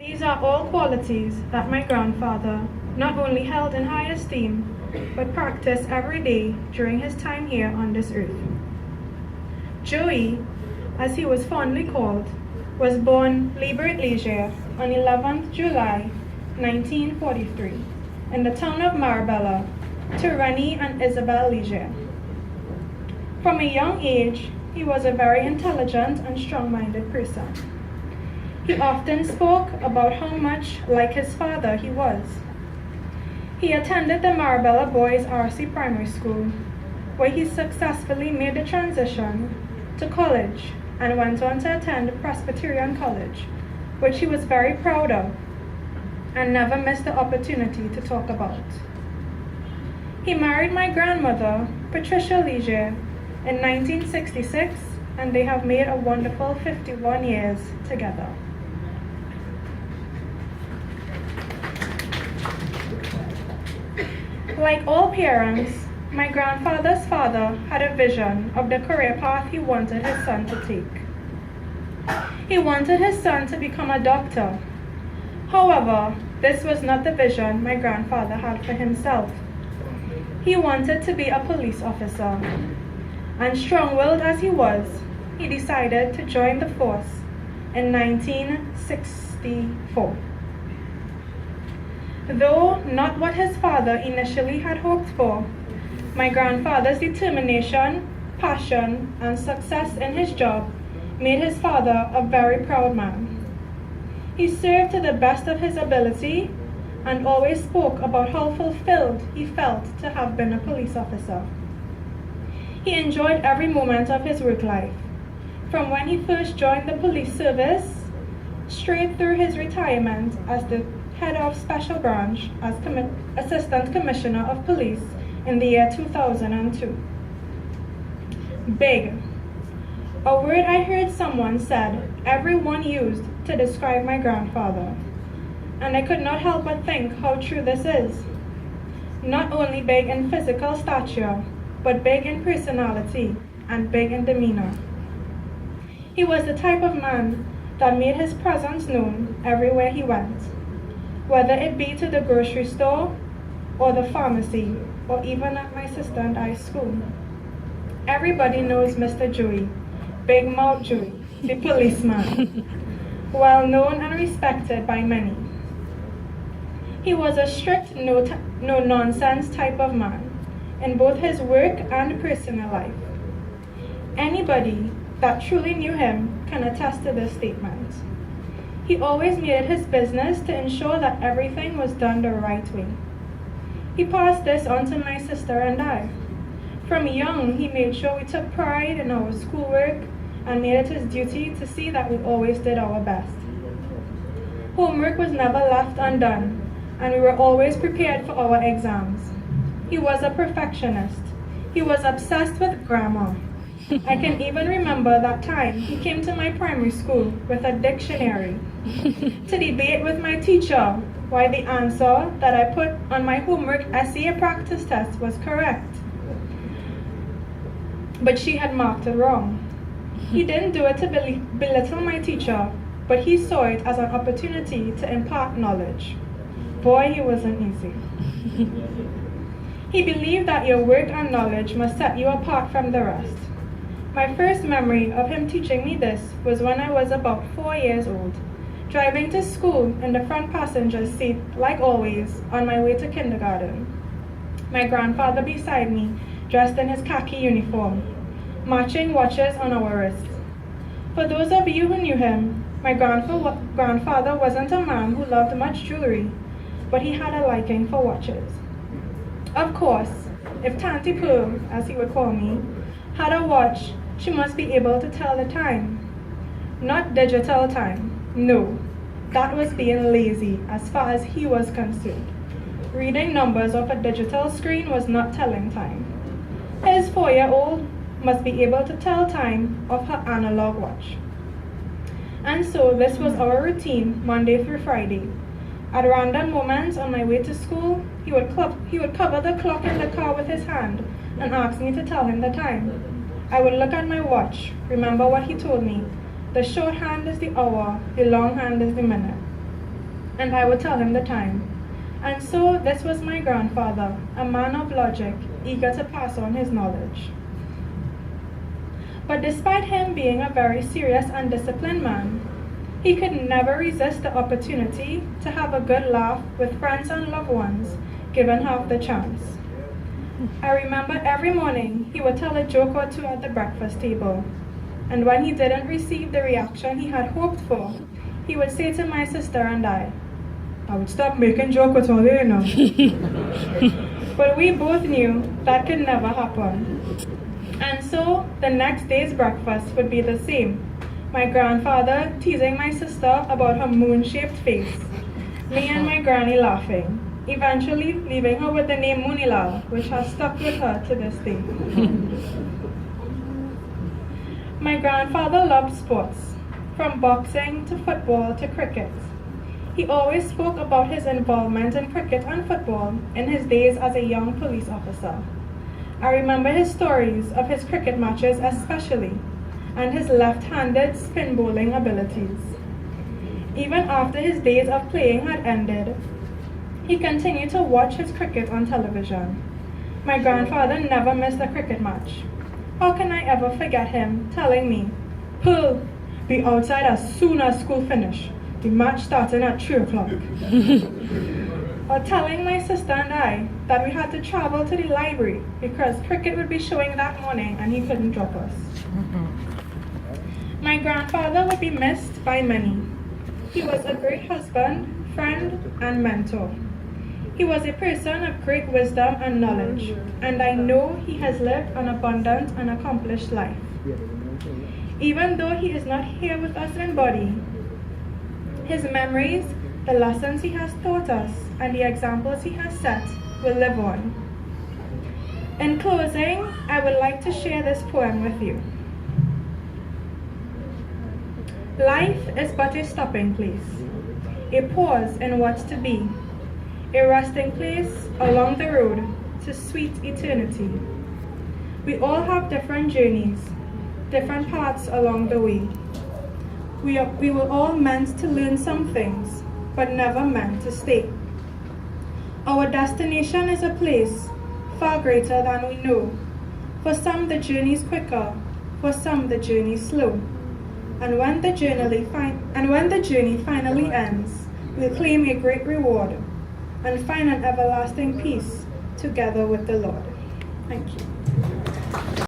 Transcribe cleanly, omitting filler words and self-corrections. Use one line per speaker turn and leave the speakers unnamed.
These are all qualities that my grandfather not only held in high esteem, but practiced every day during his time here on this earth. Joey, as he was fondly called, was born Liber et Leger on 11th July 1943 in the town of Marbella to Rennie and Isabel Leger. From a young age, he was a very intelligent and strong-minded person. He often spoke about how much like his father he was. He attended the Marbella Boys RC Primary School, where he successfully made the transition to college and went on to attend Presbyterian College, which he was very proud of and never missed the opportunity to talk about. He married my grandmother, Patricia Leger, in 1966, and they have made a wonderful 51 years together. Like all parents, my grandfather's father had a vision of the career path he wanted his son to take. He wanted his son to become a doctor. However, this was not the vision my grandfather had for himself. He wanted to be a police officer, and strong-willed as he was, he decided to join the force in 1964. Though not what his father initially had hoped for, my grandfather's determination, passion, and success in his job made his father a very proud man. He served to the best of his ability and always spoke about how fulfilled he felt to have been a police officer. He enjoyed every moment of his work life, from when he first joined the police service, straight through his retirement as the head of Special Branch as Assistant Commissioner of Police in the year 2002. Big. A word I heard someone said everyone used to describe my grandfather, and I could not help but think how true this is. Not only big in physical stature, but big in personality and big in demeanor. He was the type of man that made his presence known everywhere he went, whether it be to the grocery store or the pharmacy or even at my sister and I's school. Everybody knows Mr. Joey, Big Mouth Joey, the policeman, well known and respected by many. He was a strict, no-nonsense type of man in both his work and personal life. Anybody that truly knew him can attest to this statement. He always made it his business to ensure that everything was done the right way. He passed this on to my sister and I. From young, he made sure we took pride in our schoolwork and made it his duty to see that we always did our best. Homework was never left undone, and we were always prepared for our exams. He was a perfectionist. He was obsessed with grammar. I can even remember that time he came to my primary school with a dictionary to debate with my teacher why the answer that I put on my homework essay practice test was correct, but she had marked it wrong. He didn't do it to belittle my teacher, but he saw it as an opportunity to impart knowledge. Boy, he wasn't easy. He believed that your work and knowledge must set you apart from the rest. My first memory of him teaching me this was when I was about 4 years old, driving to school in the front passenger seat, like always, on my way to kindergarten. My grandfather beside me, dressed in his khaki uniform, matching watches on our wrists. For those of you who knew him, my grandfather wasn't a man who loved much jewelry, but he had a liking for watches. Of course, if Tanty Pearl, as he would call me, had a watch, she must be able to tell the time. Not digital time, no. That was being lazy as far as he was concerned. Reading numbers off a digital screen was not telling time. His 4-year-old must be able to tell time of her analog watch. And so this was our routine Monday through Friday. At random moments on my way to school, he would cover the clock in the car with his hand and ask me to tell him the time. I would look at my watch, remember what he told me. The short hand is the hour, the long hand is the minute. and I would tell him the time. And so this was my grandfather, a man of logic, eager to pass on his knowledge. But despite him being a very serious and disciplined man, he could never resist the opportunity to have a good laugh with friends and loved ones, given half the chance. I remember every morning he would tell a joke or two at the breakfast table, and when he didn't receive the reaction he had hoped for, he would say to my sister and I would stop making jokes with all you know. But we both knew that could never happen. And so the next day's breakfast would be the same. My grandfather teasing my sister about her moon-shaped face, me and my granny laughing, eventually leaving her with the name Munilal, which has stuck with her to this day. My grandfather loved sports, from boxing to football to cricket. He always spoke about his involvement in cricket and football in his days as a young police officer. I remember his stories of his cricket matches especially, and his left-handed spin bowling abilities. Even after his days of playing had ended, he continued to watch his cricket on television. My grandfather never missed a cricket match. How can I ever forget him telling me, "Pearl, be outside as soon as school finish. The match starting at 3 o'clock." Or telling my sister and I that we had to travel to the library because cricket would be showing that morning and he couldn't drop us. My grandfather would be missed by many. He was a great husband, friend, and mentor. He was a person of great wisdom and knowledge, and I know he has lived an abundant and accomplished life. Even though he is not here with us in body, his memories, the lessons he has taught us, and the examples he has set will live on. In closing, I would like to share this poem with you. Life is but a stopping place, a pause in what's to be, a resting place along the road to sweet eternity. We all have different journeys, different paths along the way. We were all meant to learn some things, but never meant to stay. Our destination is a place far greater than we know. For some the journey is quicker, for some the journey is slow. And when the journey finally ends, we'll claim a great reward and find an everlasting peace together with the Lord. Thank you.